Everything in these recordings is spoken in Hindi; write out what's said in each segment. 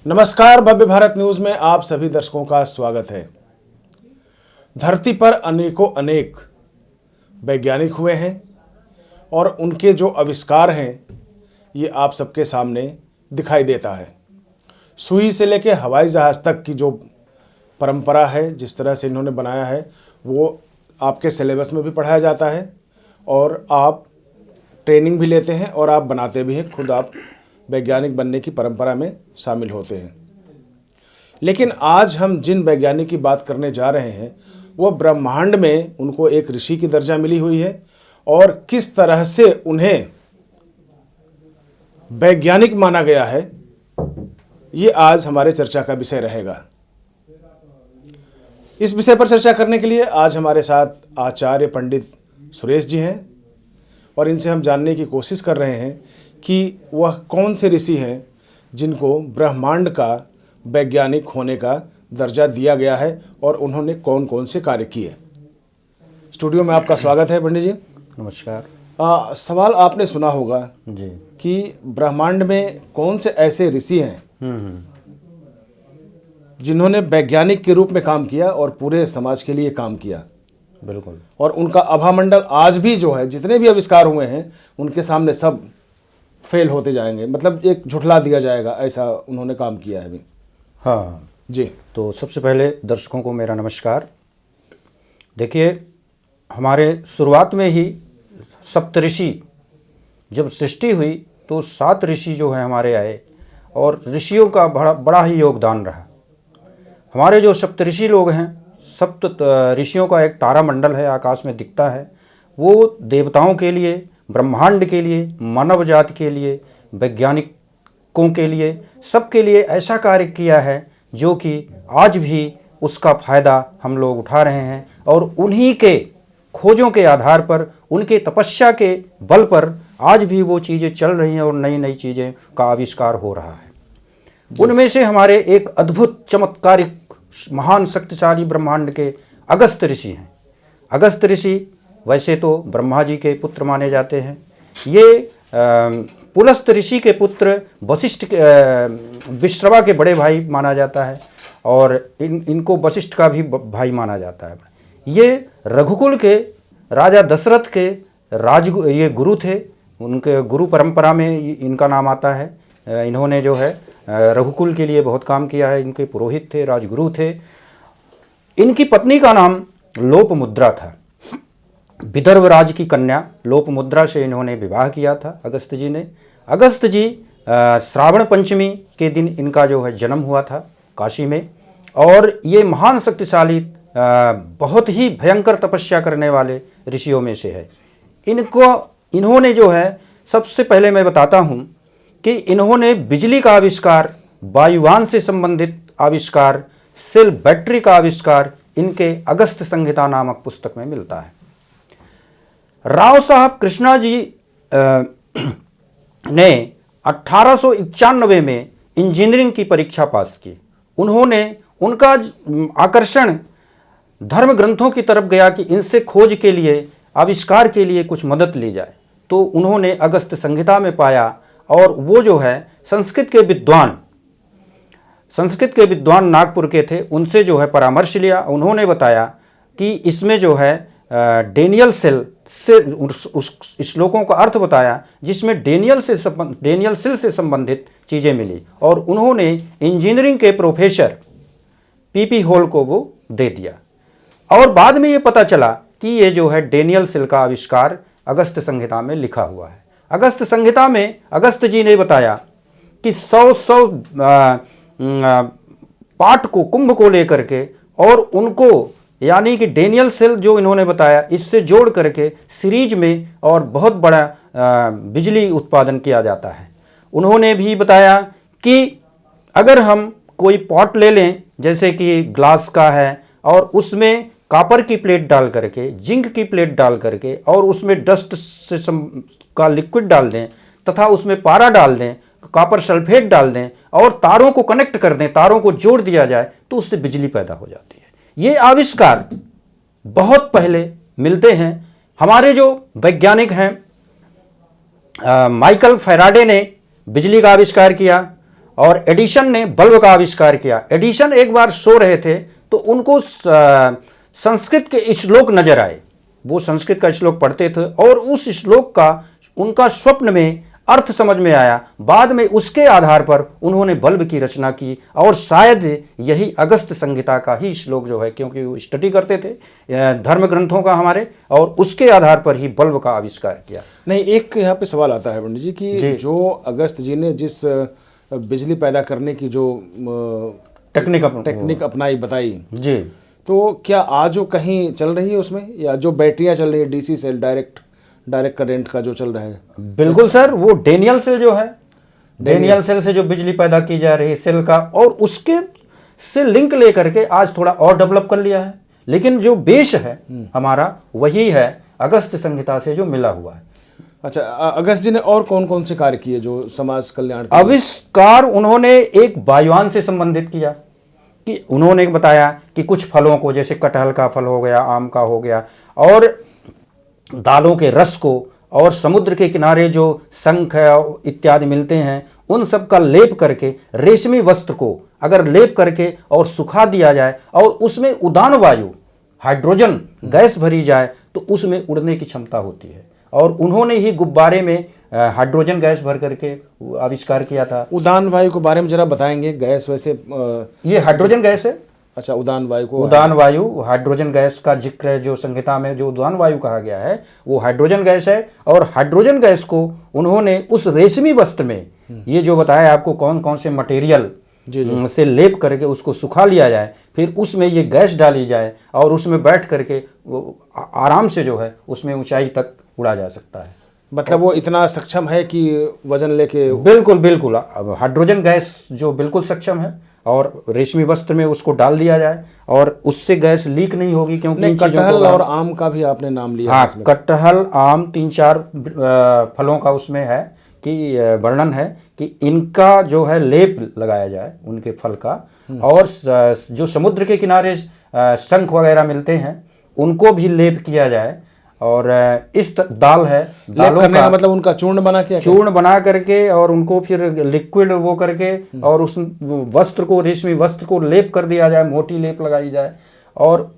नमस्कार, भव्य भारत न्यूज में आप सभी दर्शकों का स्वागत है। धरती पर अनेकों अनेक वैज्ञानिक हुए हैं और उनके जो आविष्कार हैं ये आप सबके सामने दिखाई देता है। सुई से लेकर हवाई जहाज़ तक की जो परंपरा है, जिस तरह से इन्होंने बनाया है, वो आपके सिलेबस में भी पढ़ाया जाता है और आप ट्रेनिंग भी लेते हैं और आप बनाते भी हैं। खुद आप वैज्ञानिक बनने की परंपरा में शामिल होते हैं। लेकिन आज हम जिन वैज्ञानिक की बात करने जा रहे हैं वो ब्रह्मांड में उनको एक ऋषि की दर्जा मिली हुई है और किस तरह से उन्हें वैज्ञानिक माना गया है, ये आज हमारे चर्चा का विषय रहेगा। इस विषय पर चर्चा करने के लिए आज हमारे साथ आचार्य पंडित सुरेश जी हैं और इनसे हम जानने की कोशिश कर रहे हैं कि वह कौन से ऋषि हैं जिनको ब्रह्मांड का वैज्ञानिक होने का दर्जा दिया गया है और उन्होंने कौन कौन से कार्य किए। स्टूडियो में आपका स्वागत है पंडित जी। नमस्कार। सवाल आपने सुना होगा जी कि ब्रह्मांड में कौन से ऐसे ऋषि हैं जिन्होंने वैज्ञानिक के रूप में काम किया और पूरे समाज के लिए काम किया। बिल्कुल। और उनका आभामंडल आज भी जो है, जितने भी आविष्कार हुए हैं उनके सामने सब फेल होते जाएंगे, मतलब एक झुठला दिया जाएगा, ऐसा उन्होंने काम किया है अभी। हाँ जी। तो सबसे पहले दर्शकों को मेरा नमस्कार। देखिए, हमारे शुरुआत में ही सप्तऋषि जब सृष्टि हुई तो 7 ऋषि जो हैं हमारे आए और ऋषियों का बड़ा ही योगदान रहा। हमारे जो सप्तऋषि लोग हैं, सप्त ऋषियों का एक तारामंडल है, आकाश में दिखता है। वो देवताओं के लिए, ब्रह्मांड के लिए, मानव जाति के लिए, वैज्ञानिकों के लिए, सबके लिए ऐसा कार्य किया है जो कि आज भी उसका फ़ायदा हम लोग उठा रहे हैं और उन्हीं के खोजों के आधार पर, उनके तपस्या के बल पर आज भी वो चीज़ें चल रही हैं और नई नई चीज़ें का आविष्कार हो रहा है। उनमें से हमारे एक अद्भुत चमत्कारिक महान शक्तिशाली ब्रह्मांड के अगस्त्य ऋषि हैं। अगस्त्य ऋषि वैसे तो ब्रह्मा जी के पुत्र माने जाते हैं। ये पुलस्त ऋषि के पुत्र वशिष्ठ विश्रवा के बड़े भाई माना जाता है और इनको वशिष्ठ का भी भाई माना जाता है। ये रघुकुल के राजा दशरथ के ये गुरु थे। उनके गुरु परंपरा में इनका नाम आता है। इन्होंने जो है रघुकुल के लिए बहुत काम किया है। इनके पुरोहित थे, राजगुरु थे। इनकी पत्नी का नाम लोपमुद्रा था। विदर्भ राज की कन्या लोपमुद्रा से इन्होंने विवाह किया था अगस्त्य जी ने। अगस्त्य जी श्रावण पंचमी के दिन इनका जो है जन्म हुआ था काशी में। और ये महान शक्तिशाली बहुत ही भयंकर तपस्या करने वाले ऋषियों में से है। इन्होंने जो है, सबसे पहले मैं बताता हूँ कि इन्होंने बिजली का आविष्कार, वायुयान से संबंधित आविष्कार, सेल बैटरी का आविष्कार इनके अगस्त्य संहिता नामक पुस्तक में मिलता है। राव साहब कृष्णा जी ने 1891 में इंजीनियरिंग की परीक्षा पास की। उनका आकर्षण धर्म ग्रंथों की तरफ गया कि इनसे खोज के लिए, आविष्कार के लिए कुछ मदद ली जाए। तो उन्होंने अगस्त्य संहिता में पाया और वो जो है संस्कृत के विद्वान नागपुर के थे, उनसे जो है परामर्श लिया। उन्होंने बताया कि इसमें जो है डेनियल सेल से उस श्लोकों का अर्थ बताया जिसमें डेनियल सेल से संबंधित चीज़ें मिली और उन्होंने इंजीनियरिंग के प्रोफेसर पीपी हॉल को वो दे दिया। और बाद में ये पता चला कि ये जो है डेनियल सेल का आविष्कार अगस्त्य संहिता में लिखा हुआ है। अगस्त्य संहिता में अगस्त्य जी ने बताया कि 100 पाठ को, कुंभ को लेकर के, और उनको यानी कि डेनियल सेल जो इन्होंने बताया इससे जोड़ करके सीरीज में और बहुत बड़ा बिजली उत्पादन किया जाता है। उन्होंने भी बताया कि अगर हम कोई पॉट ले लें, जैसे कि ग्लास का है, और उसमें कॉपर की प्लेट डाल करके, जिंक की प्लेट डाल करके और उसमें डस्ट से का लिक्विड डाल दें तथा उसमें पारा डाल दें, कॉपर सल्फेट डाल दें और तारों को कनेक्ट कर दें, तारों को जोड़ दिया जाए तो उससे बिजली पैदा हो जाती है। ये आविष्कार बहुत पहले मिलते हैं। हमारे जो वैज्ञानिक हैं, माइकल फैराडे ने बिजली का आविष्कार किया और एडिशन ने बल्ब का आविष्कार किया। एडिशन एक बार सो रहे थे तो उनको संस्कृत के श्लोक नजर आए, वो संस्कृत का श्लोक पढ़ते थे और उस श्लोक का उनका स्वप्न में अर्थ समझ में आया। बाद में उसके आधार पर उन्होंने बल्ब की रचना की और शायद यही अगस्त संहिता का ही श्लोक जो है, क्योंकि वो स्टडी करते थे धर्म ग्रंथों का हमारे, और उसके आधार पर ही बल्ब का आविष्कार किया। नहीं, एक यहाँ पे सवाल आता है पंडित जी कि जो अगस्त जी ने जिस बिजली पैदा करने की जो टेक्निक अपनाई बताई जी, तो क्या आज वो कहीं चल रही है उसमें, या जो बैटरियां चल रही है डीसी सेल डायरेक्ट करंट का जो चल रहा है? बिल्कुल सर, वो डेनियल सेल जो है, डेनियल सेल से जो बिजली पैदा की जा रही है सेल का, और उसके से लिंक लेकर के आज थोड़ा और डेवलप कर लिया है, लेकिन जो बेस है हमारा वही है अगस्त संहिता से जो मिला हुआ है। अच्छा, अगस्त जी ने और कौन कौन से कार्य किए जो समाज कल्याण? आविष्कार उन्होंने एक वायुयान से संबंधित किया कि उन्होंने बताया कि कुछ फलों को, जैसे कटहल का फल हो गया, आम का हो गया, और दालों के रस को, और समुद्र के किनारे जो शंख इत्यादि मिलते हैं उन सब का लेप करके रेशमी वस्त्र को अगर लेप करके और सुखा दिया जाए और उसमें उड़ान वायु हाइड्रोजन गैस भरी जाए तो उसमें उड़ने की क्षमता होती है। और उन्होंने ही गुब्बारे में हाइड्रोजन गैस भर करके आविष्कार किया था। उड़ान वायु के बारे में जरा बताएंगे। गैस वैसे ये हाइड्रोजन गैस है। अच्छा, उड़ान वायु को, उड़ान वायु हाइड्रोजन गैस का जिक्र है जो संहिता में जो उड़ान वायु कहा गया है वो हाइड्रोजन गैस है। और हाइड्रोजन गैस को उन्होंने उस रेशमी वस्त्र में, ये जो बताया आपको कौन कौन से मटेरियल से लेप करके उसको सुखा लिया जाए, फिर उसमें ये गैस डाली जाए और उसमें बैठ करके आराम से जो है उसमें ऊंचाई तक उड़ा जा सकता है। मतलब वो इतना सक्षम है कि वजन लेके? बिल्कुल बिल्कुल, हाइड्रोजन गैस जो बिल्कुल सक्षम है, और रेशमी वस्त्र में उसको डाल दिया जाए और उससे गैस लीक नहीं होगी। क्योंकि कटहल और आम का भी आपने नाम लिया। हाँ, कटहल आम 3-4 फलों का उसमें है कि वर्णन है कि इनका जो है लेप लगाया जाए उनके फल का, और जो समुद्र के किनारे शंख वगैरह मिलते हैं उनको भी लेप किया जाए। और इस दाल है, दालों का मतलब उनका चूर्ण बना करके और उनको फिर लिक्विड वो करके और उस वस्त्र को, रेशमी वस्त्र को लेप कर दिया जाए, मोटी लेप लगाई जाए, और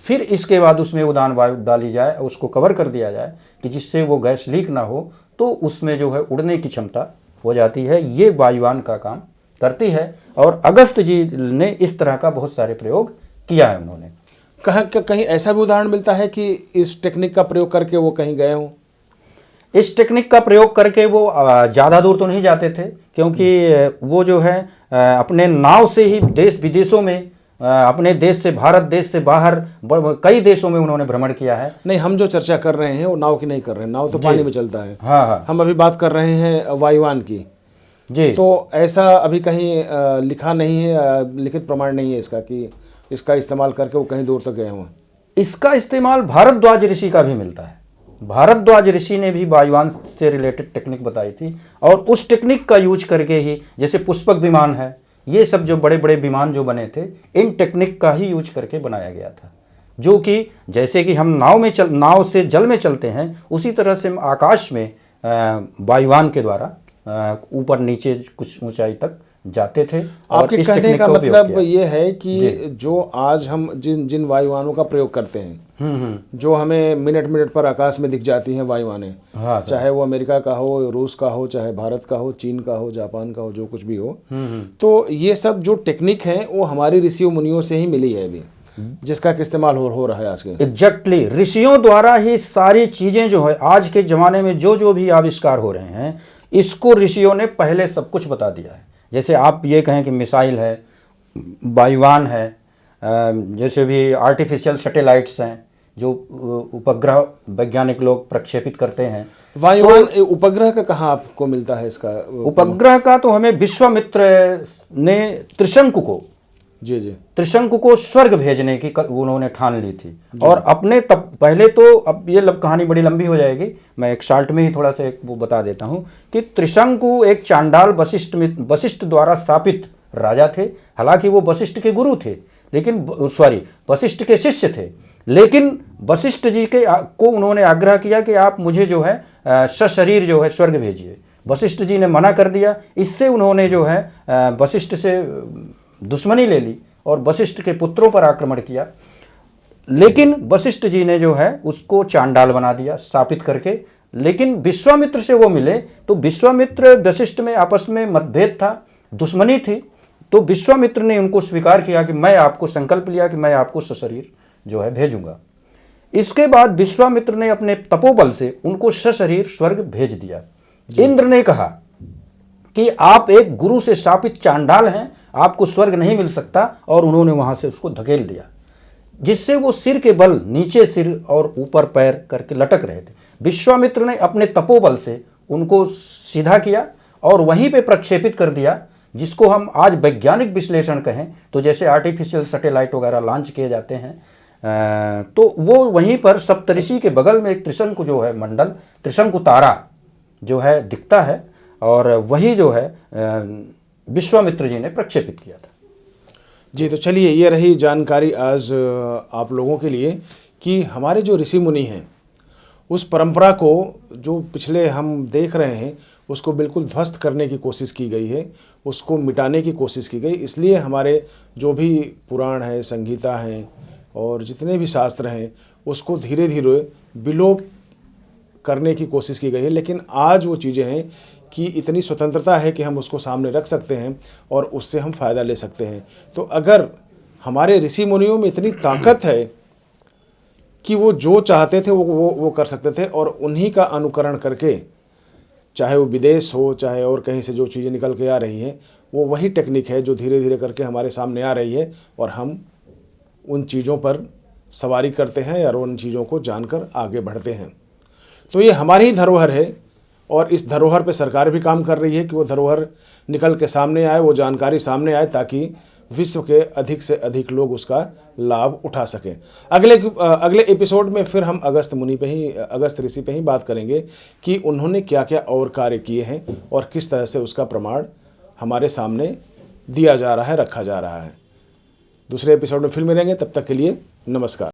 फिर इसके बाद उसमें उड़ान वायु डाली जाए, उसको कवर कर दिया जाए कि जिससे वो गैस लीक ना हो, तो उसमें जो है उड़ने की क्षमता हो जाती है। ये वायुयान का काम करती है और अगस्त जी ने इस तरह का बहुत सारे प्रयोग किया है उन्होंने। कहीं ऐसा भी उदाहरण मिलता है कि इस टेक्निक का प्रयोग करके वो कहीं गए हों? इस टेक्निक का प्रयोग करके वो ज़्यादा दूर तो नहीं जाते थे, क्योंकि वो जो है अपने नाव से ही देश विदेशों में, अपने देश से, भारत देश से बाहर कई देशों में उन्होंने भ्रमण किया है। नहीं, हम जो चर्चा कर रहे हैं वो नाव की नहीं कर रहे हैं, नाव तो पानी में चलता है। हाँ हाँ, हम अभी बात कर रहे हैं वायुयान की जी। तो ऐसा अभी कहीं लिखा नहीं है, लिखित प्रमाण नहीं है इसका कि इसका इस्तेमाल करके वो कहीं दूर तक गए हों। इसका इस्तेमाल भारद्वाज ऋषि का भी मिलता है। भारद्वाज ऋषि ने भी वायुयान से रिलेटेड टेक्निक बताई थी, और उस टेक्निक का यूज करके ही, जैसे पुष्पक विमान है, ये सब जो बड़े बड़े विमान जो बने थे, इन टेक्निक का ही यूज करके बनाया गया था। जो कि जैसे कि हम नाव से जल में चलते हैं, उसी तरह से हम आकाश में वायुयान के द्वारा ऊपर नीचे कुछ ऊंचाई तक जाते थे। आपके कहने का मतलब ये है कि जो आज हम जिन वायुयानों का प्रयोग करते हैं, जो हमें मिनट पर आकाश में दिख जाती हैं वायुयानें, हाँ, चाहे वो अमेरिका का हो, रूस का हो, चाहे भारत का हो, चीन का हो, जापान का हो, जो कुछ भी हो, तो ये सब जो टेक्निक है वो हमारी ऋषियों मुनियों से ही मिली है अभी, जिसका इस्तेमाल हो रहा है आज के। एग्जैक्टली, ऋषियों द्वारा ही सारी चीजें जो है आज के जमाने में जो भी आविष्कार हो रहे हैं, इसको ऋषियों ने पहले सब कुछ बता दिया है। जैसे आप ये कहें कि मिसाइल है, वायुयान है, जैसे भी आर्टिफिशियल सैटेलाइट्स हैं जो उपग्रह वैज्ञानिक लोग प्रक्षेपित करते हैं। वायुयान तो उपग्रह का कहाँ आपको मिलता है इसका? उपग्रह का तो हमें विश्वामित्र ने त्रिशंकु को स्वर्ग भेजने की उन्होंने ठान ली थी। और अपने तब पहले तो, अब ये कहानी बड़ी लंबी हो जाएगी, मैं एक शार्ट में ही थोड़ा सा एक वो बता देता हूँ कि त्रिशंकु एक चांडाल वशिष्ठ द्वारा स्थापित राजा थे। हालांकि वो वशिष्ठ के गुरु थे, लेकिन वशिष्ठ के शिष्य थे, लेकिन वशिष्ठ जी को उन्होंने आग्रह किया कि आप मुझे जो है सशरीर जो है स्वर्ग भेजिए। वशिष्ठ जी ने मना कर दिया। इससे उन्होंने जो है वशिष्ठ से दुश्मनी ले ली और वशिष्ठ के पुत्रों पर आक्रमण किया। लेकिन वशिष्ठ जी ने जो है उसको चांडाल बना दिया शापित करके। लेकिन विश्वामित्र से वो मिले तो विश्वामित्र वशिष्ठ में आपस में मतभेद था, दुश्मनी थी। तो विश्वामित्र ने उनको स्वीकार किया कि मैं आपको संकल्प लिया कि मैं आपको सशरीर जो है भेजूंगा। इसके बाद विश्वामित्र ने अपने तपोबल से उनको सशरीर स्वर्ग भेज दिया। इंद्र ने कहा कि आप एक गुरु से शापित चांडाल हैं, आपको स्वर्ग नहीं मिल सकता, और उन्होंने वहां से उसको धकेल दिया, जिससे वो सिर के बल नीचे सिर और ऊपर पैर करके लटक रहे थे। विश्वामित्र ने अपने तपोबल से उनको सीधा किया और वहीं पे प्रक्षेपित कर दिया, जिसको हम आज वैज्ञानिक विश्लेषण कहें तो जैसे आर्टिफिशियल सैटेलाइट वगैरह लॉन्च किए जाते हैं, तो वो वहीं पर सप्तऋषि के बगल में एक त्रिशंकु जो है मंडल, त्रिशंकु तारा जो है दिखता है, और वही जो है विश्वामित्र जी ने प्रक्षेपित किया था। जी, तो चलिए ये रही जानकारी आज आप लोगों के लिए कि हमारे जो ऋषि मुनि हैं उस परंपरा को जो पिछले हम देख रहे हैं उसको बिल्कुल ध्वस्त करने की कोशिश की गई है, उसको मिटाने की कोशिश की गई। इसलिए हमारे जो भी पुराण है, संगीता हैं और जितने भी शास्त्र हैं उसको धीरे धीरे विलोप करने की कोशिश की गई है। लेकिन आज वो चीज़ें हैं कि इतनी स्वतंत्रता है कि हम उसको सामने रख सकते हैं और उससे हम फ़ायदा ले सकते हैं। तो अगर हमारे ऋषि मुनियों में इतनी ताकत है कि वो जो चाहते थे वो कर सकते थे, और उन्हीं का अनुकरण करके, चाहे वो विदेश हो चाहे और कहीं से जो चीज़ें निकल के आ रही हैं, वो वही टेक्निक है जो धीरे धीरे करके हमारे सामने आ रही है, और हम उन चीज़ों पर सवारी करते हैं और उन चीज़ों को जानकर आगे बढ़ते हैं। तो ये हमारी ही धरोहर है, और इस धरोहर पे सरकार भी काम कर रही है कि वो धरोहर निकल के सामने आए, वो जानकारी सामने आए, ताकि विश्व के अधिक से अधिक लोग उसका लाभ उठा सकें। अगले एपिसोड में फिर हम अगस्त ऋषि पे ही बात करेंगे कि उन्होंने क्या क्या और कार्य किए हैं और किस तरह से उसका प्रमाण हमारे सामने दिया जा रहा है, रखा जा रहा है। दूसरे एपिसोड में फिर मिलेंगे, तब तक के लिए नमस्कार।